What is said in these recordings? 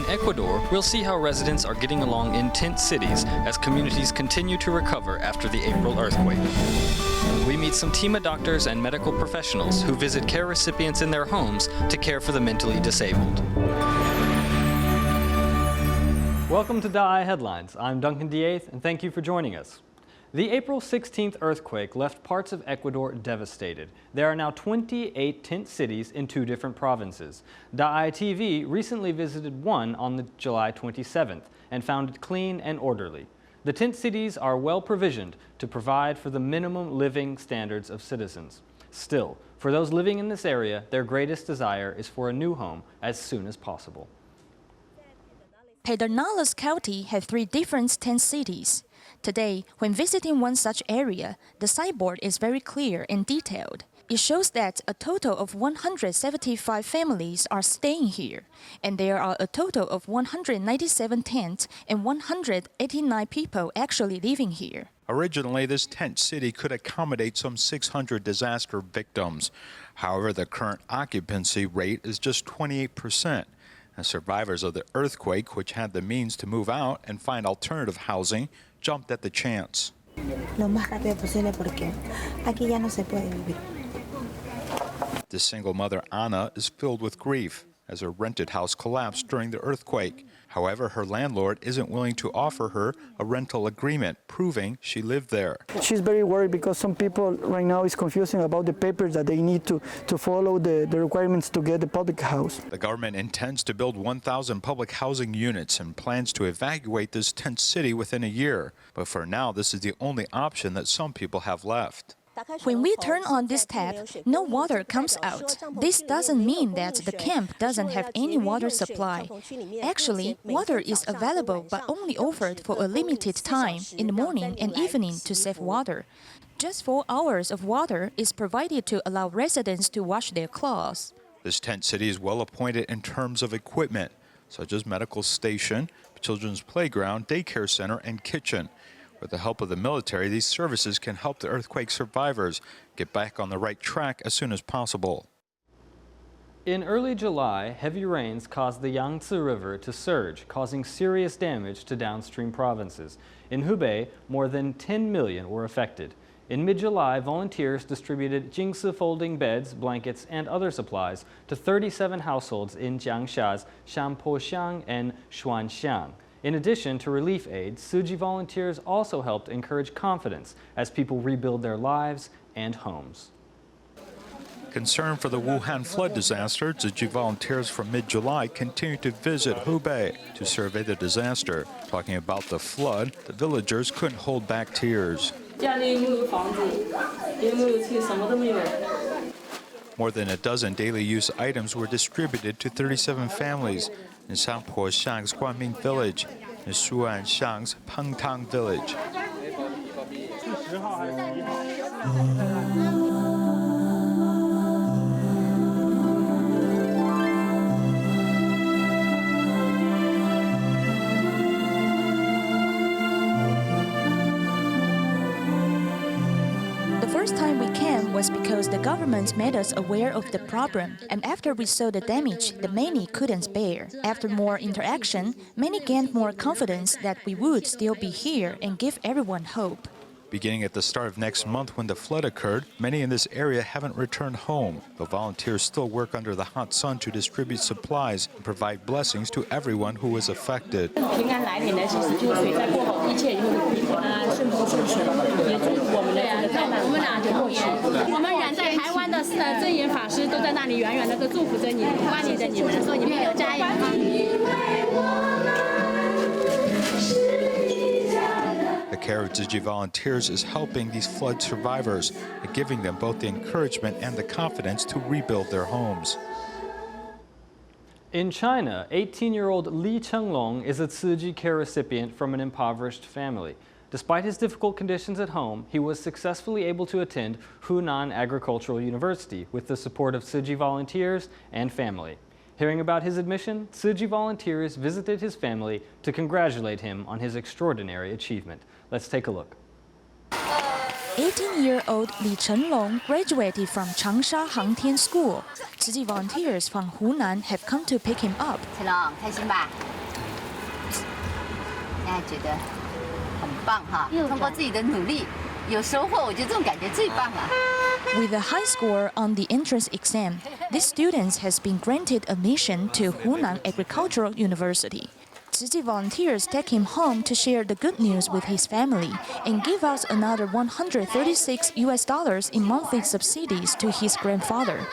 Ecuador, we'll see how residents are getting along in tent cities as communities continue to recover after the April earthquake. We meet some TIMA doctors and medical professionals who visit care recipients in their homes to care for the mentally disabled. Welcome to DaAi Headlines. I'm Duncan, DeAeth, and thank you for joining us. The April 16th earthquake left parts of Ecuador devastated. There are now 28 tent cities in 2 different provinces. DaAi TV recently visited one on July 27th and found it clean and orderly. The tent cities are well provisioned to provide for the minimum living standards of citizens. Still, for those living in this area, their greatest desire is for a new home as soon as possible. Pedernales County has 3 different tent cities. Today, when visiting one such area, the signboard is very clear and detailed. It shows that a total of 175 families are staying here, and there are a total of 197 tents and 189 people actually living here. Originally, this tent city could accommodate some 600 disaster victims. However, the current occupancy rate is just 28%. And survivors of the earthquake, which had the means to move out and find alternative housing, jumped at the chance. The single mother, Anna, is filled with grief as her rented house collapsed during the earthquake. However, her landlord isn't willing to offer her a rental agreement, proving she lived there. She's very worried because some people right now is confusing about the papers that they need to follow the requirements to get the public house. The government intends to build 1,000 public housing units and plans to evacuate this tent city within a year. But for now, this is the only option that some people have left. When we turn on this tap, no water comes out. This doesn't mean that the camp doesn't have any water supply. Actually, water is available but only offered for a limited time in the morning and evening to save water. Just 4 hours of water is provided to allow residents to wash their clothes. This tent city is well appointed in terms of equipment, such as medical station, children's playground, daycare center, and kitchen. With the help of the military, these services can help the earthquake survivors get back on the right track as soon as possible. In early July, heavy rains caused the Yangtze River to surge, causing serious damage to downstream provinces. In Hubei, more than 10 million were affected. In mid-July, volunteers distributed Jingsi folding beds, blankets, and other supplies to 37 households in Jiangsha's Shanpoxiang and Xuanxiang. In addition to relief aid, Tzu Chi volunteers also helped encourage confidence as people rebuild their lives and homes. Concerned for the Wuhan flood disaster, Tzu Chi volunteers from mid-July continued to visit Hubei to survey the disaster. Talking about the flood, the villagers couldn't hold back tears. More than a dozen daily use items were distributed to 37 families in Shanpoxiang's Guanming village and Xuanxiang's Pengtang village. The first time we came was because the government made us aware of the problem, and after we saw the damage, the many couldn't bear. After more interaction, many gained more confidence that we would still be here and give everyone hope. Beginning at the start of next month when the flood occurred, many in this area haven't returned home. The volunteers still work under the hot sun to distribute supplies and provide blessings to everyone who was affected. The care of Tzu Chi volunteers is helping these flood survivors and giving them both the encouragement and the confidence to rebuild their homes. In China, 18-year-old Li Chenglong is a Tzu Chi care recipient from an impoverished family. Despite his difficult conditions at home, he was successfully able to attend Hunan Agricultural University with the support of Tzu Chi volunteers and family. Hearing about his admission, Tzu Chi volunteers visited his family to congratulate him on his extraordinary achievement. Let's take a look. 18-year-old Li Chenlong graduated from Changsha Hangtian School. Tzu Chi volunteers from Hunan have come to pick him up. 陈龙，开心吧？现在觉得很棒哈，通过自己的努力有收获，我觉得这种感觉最棒了。 With a high score on the entrance exam, this student has been granted admission to Hunan Agricultural University. Tzu Ji volunteers take him home to share the good news with his family and give out another $136 in monthly subsidies to his grandfather.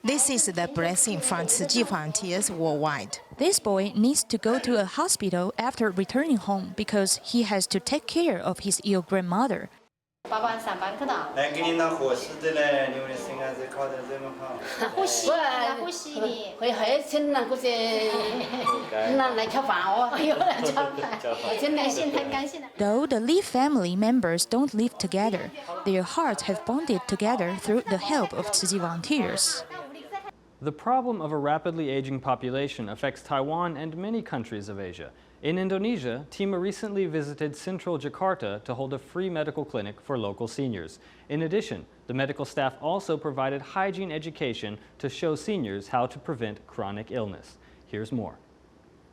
This is the blessing from Tzu Ji volunteers worldwide. This boy needs to go to a hospital after returning home because he has to take care of his ill grandmother. 爸爸上班去了。来给你拿伙食的嘞，你们的身子考得这么好。呼吸，呼吸的。会还真那个是，那来吃饭哦，又来吃饭，我真的心太感谢了。Though the Lee family members don't live together, their hearts have bonded together through the help of Tzu Ji volunteers. The problem of a rapidly aging population affects Taiwan and many countries of Asia. In Indonesia, TIMA recently visited central Jakarta to hold a free medical clinic for local seniors. In addition, the medical staff also provided hygiene education to show seniors how to prevent chronic illness. Here's more.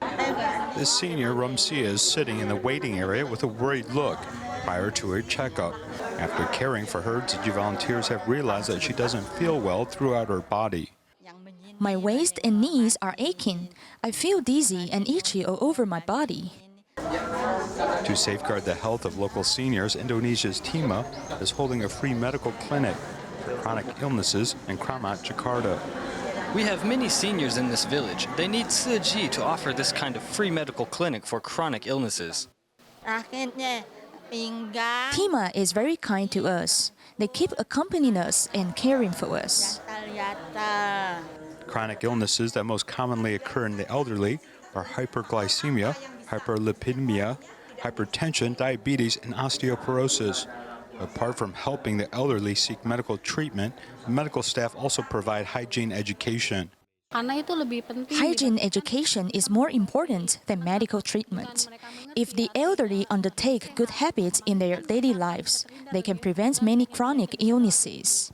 The senior Rumsia is sitting in the waiting area with a worried look prior to her checkup. After caring for her, Tzu Ji volunteers have realized that she doesn't feel well throughout her body. My waist and knees are aching. I feel dizzy and itchy all over my body. To safeguard the health of local seniors, Indonesia's TIMA is holding a free medical clinic for chronic illnesses in Kramat, Jakarta. We have many seniors in this village. They need Tzu Ji to offer this kind of free medical clinic for chronic illnesses. TIMA is very kind to us. They keep accompanying us and caring for us. Chronic illnesses that most commonly occur in the elderly are hyperglycemia, hyperlipidemia, hypertension, diabetes, and osteoporosis. Apart from helping the elderly seek medical treatment, medical staff also provide hygiene education. Hygiene education is more important than medical treatment. If the elderly undertake good habits in their daily lives, they can prevent many chronic illnesses.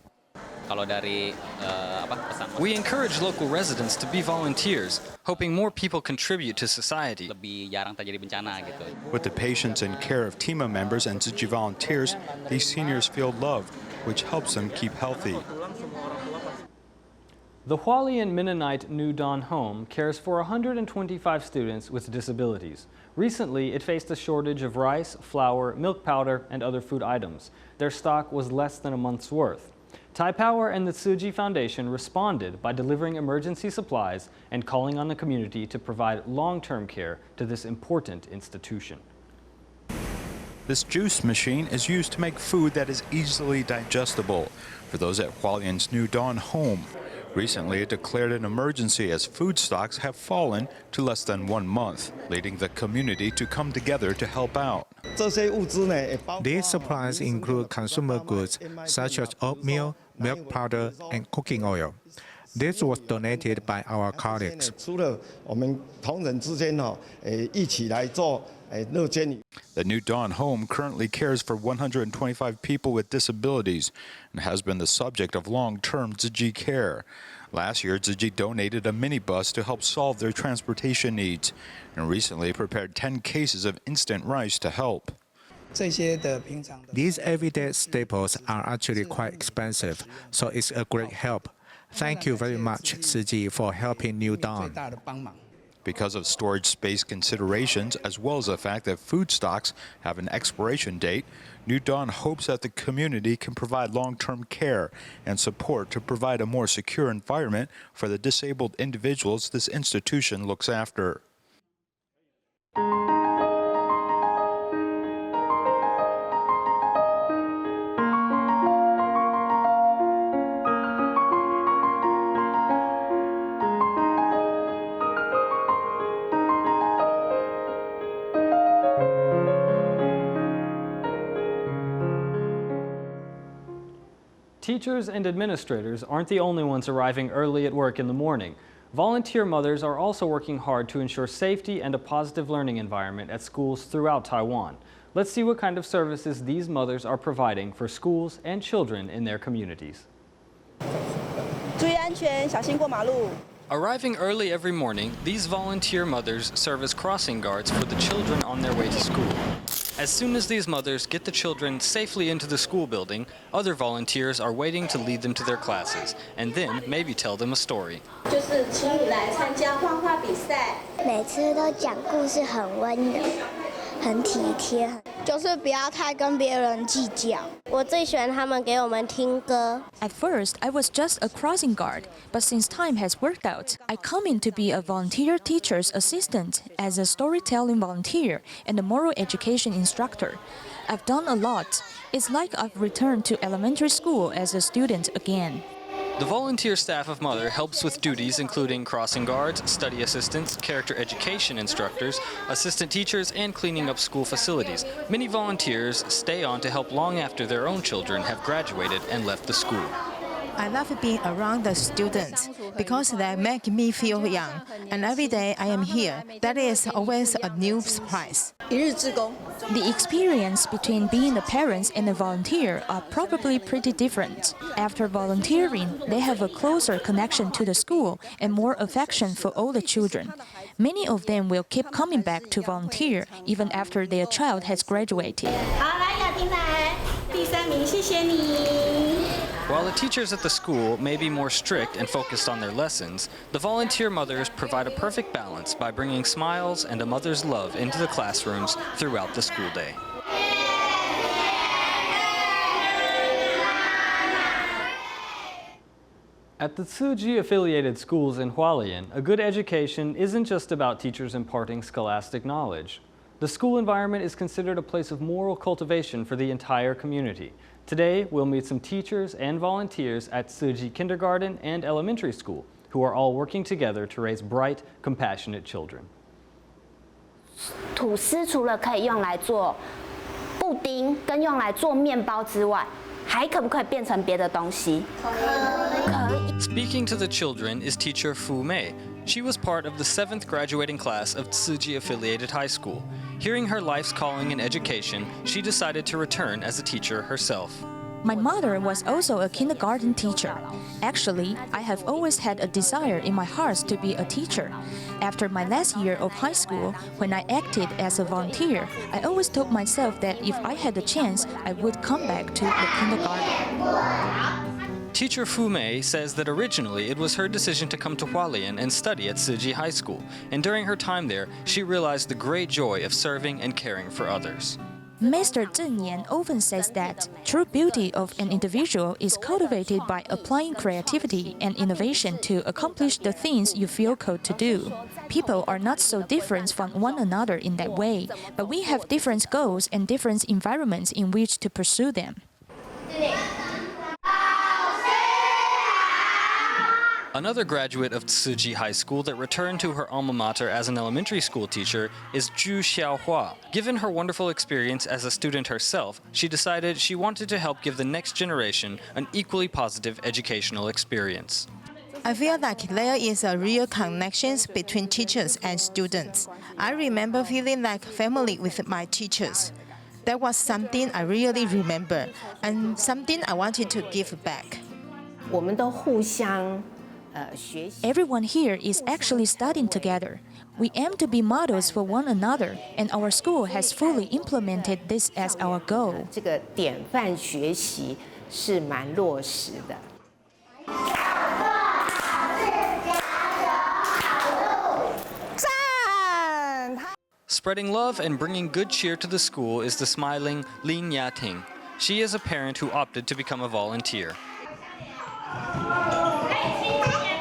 We encourage local residents to be volunteers, hoping more people contribute to society. With the patience and care of TIMA members and Tzu Ji volunteers, these seniors feel loved, which helps them keep healthy. The Hualien Mennonite New Dawn Home cares for 125 students with disabilities. Recently, it faced a shortage of rice, flour, milk powder, and other food items. Their stock was less than a month's worth. Thai Power and the Tzu Ji Foundation responded by delivering emergency supplies and calling on the community to provide long-term care to this important institution. This juice machine is used to make food that is easily digestible for those at Hualien's New Dawn Home. Recently, it declared an emergency as food stocks have fallen to less than 1 month, leading the community to come together to help out. These supplies include consumer goods such as oatmeal, milk powder, and cooking oil. This was donated by our colleagues. The New Dawn Home currently cares for 125 people with disabilities and has been the subject of long-term Tzu Ji care. Last year, Tzu Ji donated a minibus to help solve their transportation needs and recently prepared 10 cases of instant rice to help. These everyday staples are actually quite expensive, so it's a great help. Thank you very much, Tzu Ji, for helping New Dawn. Because of storage space considerations, as well as the fact that food stocks have an expiration date, New Dawn hopes that the community can provide long-term care and support to provide a more secure environment for the disabled individuals this institution looks after. Teachers and administrators aren't the only ones arriving early at work in the morning. Volunteer mothers are also working hard to ensure safety and a positive learning environment at schools throughout Taiwan. Let's see what kind of services these mothers are providing for schools and children in their communities. Arriving early every morning, these volunteer mothers serve as crossing guards for the children on their way to school. As soon as these mothers get the children safely into the school building, other volunteers are waiting to lead them to their classes, and then maybe tell them a story. 就是请你来参加画画比赛。每次都讲故事很温柔，很体贴，就是不要太跟别人计较。我最喜欢他们给我们听歌。At first, I was just a crossing guard, but since time has worked out, I come in to be a volunteer teacher's assistant as a storytelling volunteer and a moral education instructor. I've done a lot. It's like I've returned to elementary school as a student again. The volunteer staff of Mother helps with duties including crossing guards, study assistants, character education instructors, assistant teachers, and cleaning up school facilities. Many volunteers stay on to help long after their own children have graduated and left the school. I love being around the students because they make me feel young, and every day I am here, that is always a new surprise. The experience between being a parent and a volunteer are probably pretty different. After volunteering, they have a closer connection to the school and more affection for all the children. Many of them will keep coming back to volunteer even after their child has graduated. 好，来雅婷来，第3名，谢谢你。 While the teachers at the school may be more strict and focused on their lessons, the volunteer mothers provide a perfect balance by bringing smiles and a mother's love into the classrooms throughout the school day. At the Tsuji-affiliated schools in Hualien, a good education isn't just about teachers imparting scholastic knowledge. The school environment is considered a place of moral cultivation for the entire community. Today, we'll meet some teachers and volunteers at Tsuji Kindergarten and Elementary School who are all working together to raise bright, compassionate children. 吐司除了可以用来做布丁跟用来做面包之外，还可不可以变成别的东西？可以。 Speaking to the children is teacher Fu Mei. She was part of the 7th graduating class of Tsuji-affiliated high school. Hearing her life's calling in education, she decided to return as a teacher herself. My mother was also a kindergarten teacher. Actually, I have always had a desire in my heart to be a teacher. After my last year of high school, when I acted as a volunteer, I always told myself that if I had the chance, I would come back to the kindergarten. Teacher Fu Mei says that originally it was her decision to come to Hualien and study at Tsuji High School, and during her time there, she realized the great joy of serving and caring for others. Mr. Zheng Yan often says that true beauty of an individual is cultivated by applying creativity and innovation to accomplish the things you feel called to do. People are not so different from one another in that way, but we have different goals and different environments in which to pursue them. Another graduate of Tsuji High School that returned to her alma mater as an elementary school teacher is Zhu Xiaohua. Given her wonderful experience as a student herself, she decided she wanted to help give the next generation an equally positive educational experience. I feel like there is a real connection between teachers and students. I remember feeling like family with my teachers. That was something I really remember and something I wanted to give back. 我们都互相 Everyone here is actually studying together. We aim to be models for one another, and our school has fully implemented this as our goal. 这个典范学习是蛮落实的。 Spreading love and bringing good cheer to the school is the smiling Lin Yating. She is a parent who opted to become a volunteer.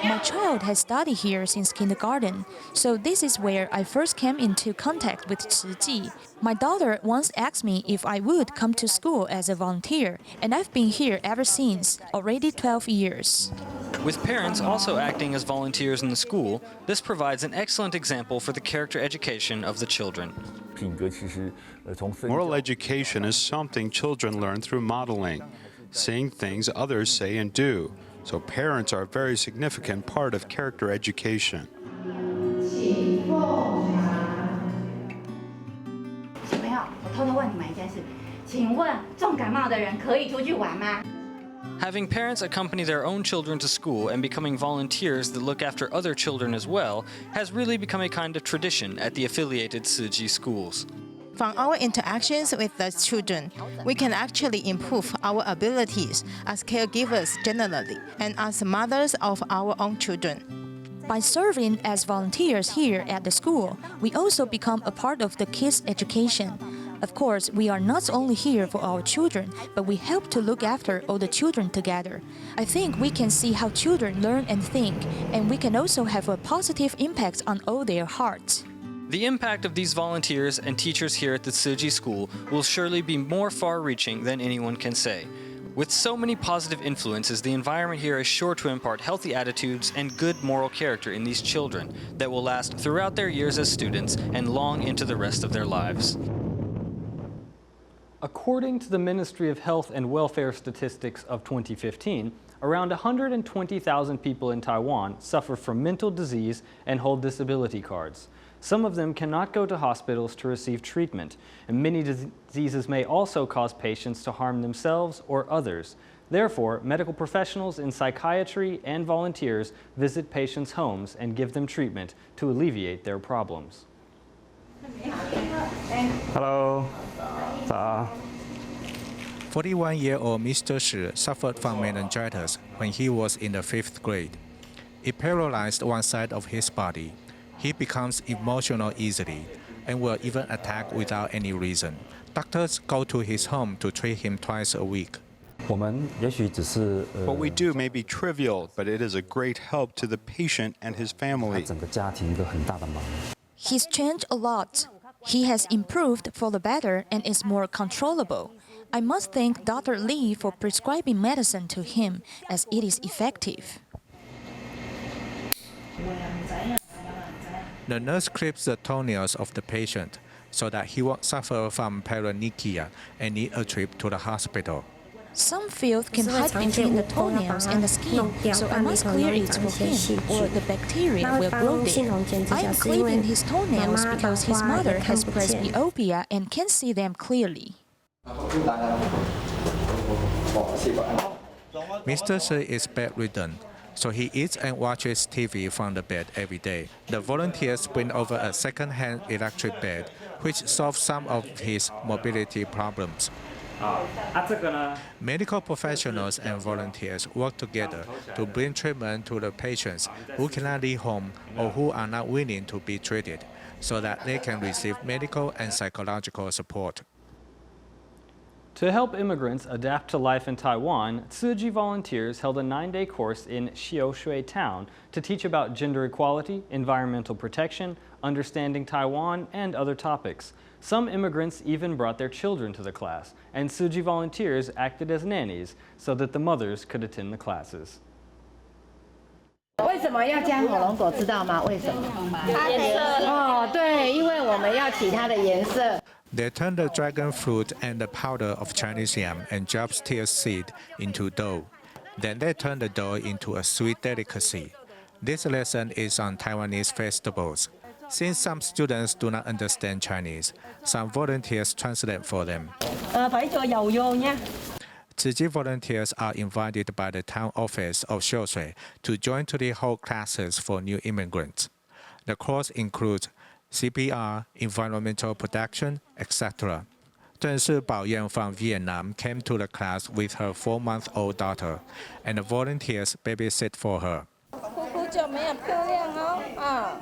My child has studied here since kindergarten, so this is where I first came into contact with Tsuji. My daughter once asked me if I would come to school as a volunteer, and I've been here ever since, already 12 years. With parents also acting as volunteers in the school, this provides an excellent example for the character education of the children. Moral education is something children learn through modeling, seeing things others say and do. So parents are a very significant part of character education. 小朋友，我偷偷问你们一件事，请问重感冒的人可以出去玩吗？ Having parents accompany their own children to school and becoming volunteers that look after other children as well has really become a kind of tradition at the affiliated Tzu Chi schools. From our interactions with the children, we can actually improve our abilities as caregivers generally and as mothers of our own children. By serving as volunteers here at the school, we also become a part of the kids' education. Of course, we are not only here for our children, but we help to look after all the children together. I think we can see how children learn and think, and we can also have a positive impact on all their hearts. The impact of these volunteers and teachers here at the Tzu Chi school will surely be more far-reaching than anyone can say. With so many positive influences, the environment here is sure to impart healthy attitudes and good moral character in these children that will last throughout their years as students and long into the rest of their lives. According to the Ministry of Health and Welfare statistics of 2015, around 120,000 people in Taiwan suffer from mental disease and hold disability cards. Some of them cannot go to hospitals to receive treatment, and many diseases may also cause patients to harm themselves or others. Therefore, medical professionals in psychiatry and volunteers visit patients' homes and give them treatment to alleviate their problems. Hello. 41-year-old Mr. Shi suffered from meningitis when he was in the 5th grade. It paralyzed one side of his body. He becomes emotional easily and will even attack without any reason. Doctors go to his home to treat him twice a week. What we do may be trivial, but it is a great help to the patient and his family. He's changed a lot. He has improved for the better and is more controllable. I must thank Dr. Lee for prescribing medicine to him, as it is effective. The nurse clips the toenails of the patient so that he won't suffer from paronychia and need a trip to the hospital. Some filth can hide between the toenails and the skin, so I must clear it for him, or the bacteria will grow there. I am clipping his toenails because his mother has presbyopia and can see them clearly. Mr. Shi is bedridden, so he eats and watches TV from the bed every day. The volunteers bring over a second-hand electric bed, which solves some of his mobility problems. Medical professionals and volunteers work together to bring treatment to the patients who cannot leave home or who are not willing to be treated, so that they can receive medical and psychological support. To help immigrants adapt to life in Taiwan, Tzu Chi volunteers held a 9-day course in Xiaoshui town to teach about gender equality, environmental protection, understanding Taiwan, and other topics. Some immigrants even brought their children to the class, and Tzu Chi volunteers acted as nannies so that the mothers could attend the classes. 为什么要加火龙果？知道吗？为什么？它的颜色。哦，对，因为我们要起它的颜色。 They turn the dragon fruit and the powder of Chinese yam and jobstick seed into dough. Then they turn the dough into a sweet delicacy. This lesson is on Taiwanese festivals. Since some students do not understand Chinese, some volunteers translate for them. Tzu Chi volunteers are invited by the town office of Xiaoshui to join to the whole classes for new immigrants. The course includes CPR, environmental protection, etc. Deng Baoyan from Vietnam came to the class with her 4-month-old daughter, and the volunteers babysit for her.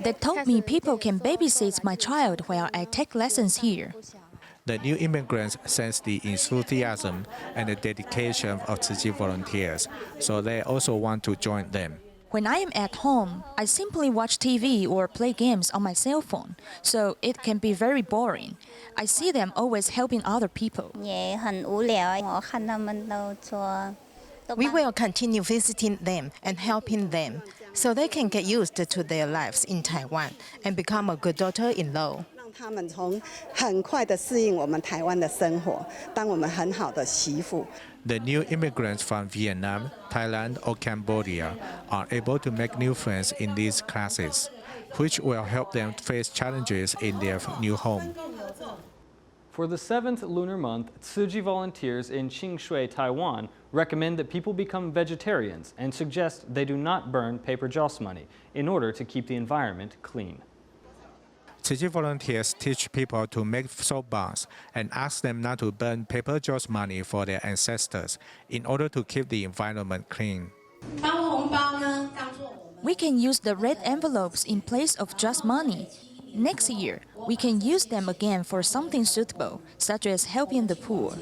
They told me people can babysit my child while I take lessons here. The new immigrants sense the enthusiasm and the dedication of Tzu Chi volunteers, so they also want to join them. When I am at home, I simply watch TV or play games on my cell phone, so it can be very boring. I see them always helping other people. We will continue visiting them and helping them, so they can get used to their lives in Taiwan and become a good daughter-in-law. 他们从很快的适应我们台湾的生活，当我们很好的媳妇。 The new immigrants from Vietnam, Thailand, or Cambodia are able to make new friends in these classes, which will help them face challenges in their new home. For the 7th lunar month, Tsuji volunteers in Qingshui, Taiwan, recommend that people become vegetarians and suggest they do not burn paper joss money in order to keep the environment clean. Tsuji volunteers teach people to make soap baths and ask them not to burn paper joss money for their ancestors in order to keep the environment clean. We can use the red envelopes in place of just money. Next year, we can use them again for something suitable, such as helping the poor.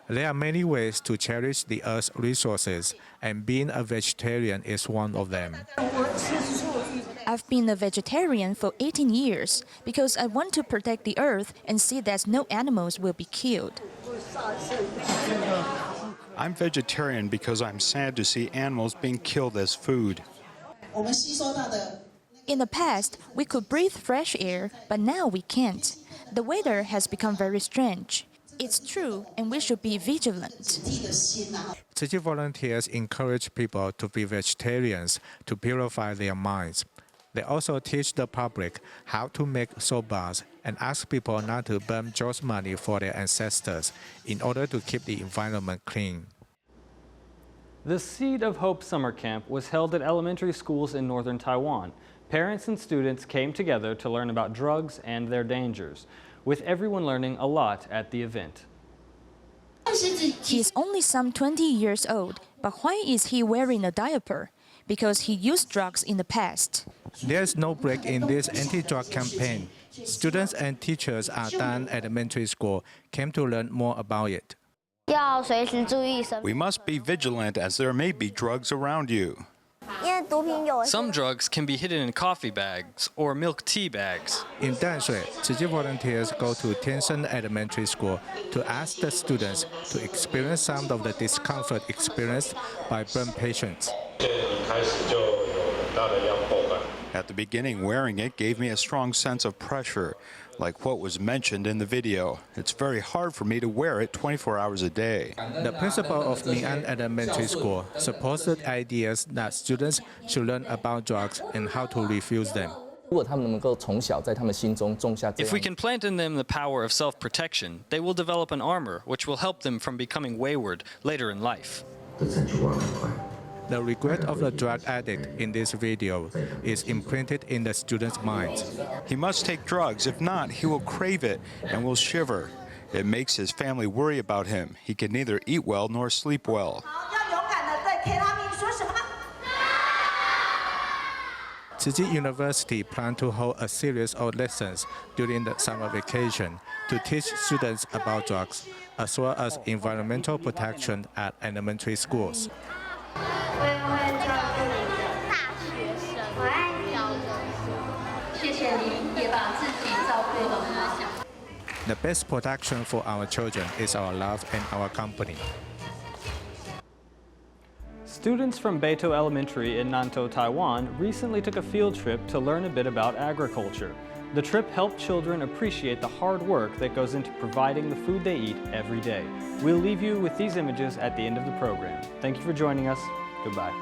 There are many ways to cherish the Earth's resources, and being a vegetarian is one of them. I've been a vegetarian for 18 years because I want to protect the Earth and see that no animals will be killed. I'm vegetarian because I'm sad to see animals being killed as food. In the past, we could breathe fresh air, but now we can't. The weather has become very strange. It's true, and we should be vigilant. Tsuji volunteers encourage people to be vegetarians to purify their minds. They also teach the public how to make soap baths and ask people not to burn joss money for their ancestors in order to keep the environment clean. The Seed of Hope Summer Camp was held at elementary schools in northern Taiwan. Parents and students came together to learn about drugs and their dangers, with everyone learning a lot at the event. He is only some 20 years old, but why is he wearing a diaper? Because he used drugs in the past. There's no break in this anti-drug campaign. Students and teachers at DaAi Elementary School came to learn more about it. We must be vigilant as there may be drugs around you. Some drugs can be hidden in coffee bags or milk tea bags. In Danshui, Tsuji volunteers go to Tiansheng Elementary School to ask the students to experience some of the discomfort experienced by burn patients. At the beginning, wearing it gave me a strong sense of pressure, like what was mentioned in the video. It's very hard for me to wear it 24 hours a day. The principal of Ning'an Elementary School supports the ideas that students should learn about drugs and how to refuse them. If we can plant in them the power of self-protection, they will develop an armor which will help them from becoming wayward later in life. The regret of the drug addict in this video is imprinted in the students' minds. He must take drugs. If not, he will crave it and will shiver. It makes his family worry about him. He can neither eat well nor sleep well. Tsuji University planned to hold a series of lessons during the summer vacation to teach students about drugs, as well as environmental protection at elementary schools. The best protection for our children is our love and our company. Students from Beito Elementary in Nantou, Taiwan recently took a field trip to learn a bit about agriculture. The trip helped children appreciate the hard work that goes into providing the food they eat every day. We'll leave you with these images at the end of the program. Thank you for joining us. Goodbye.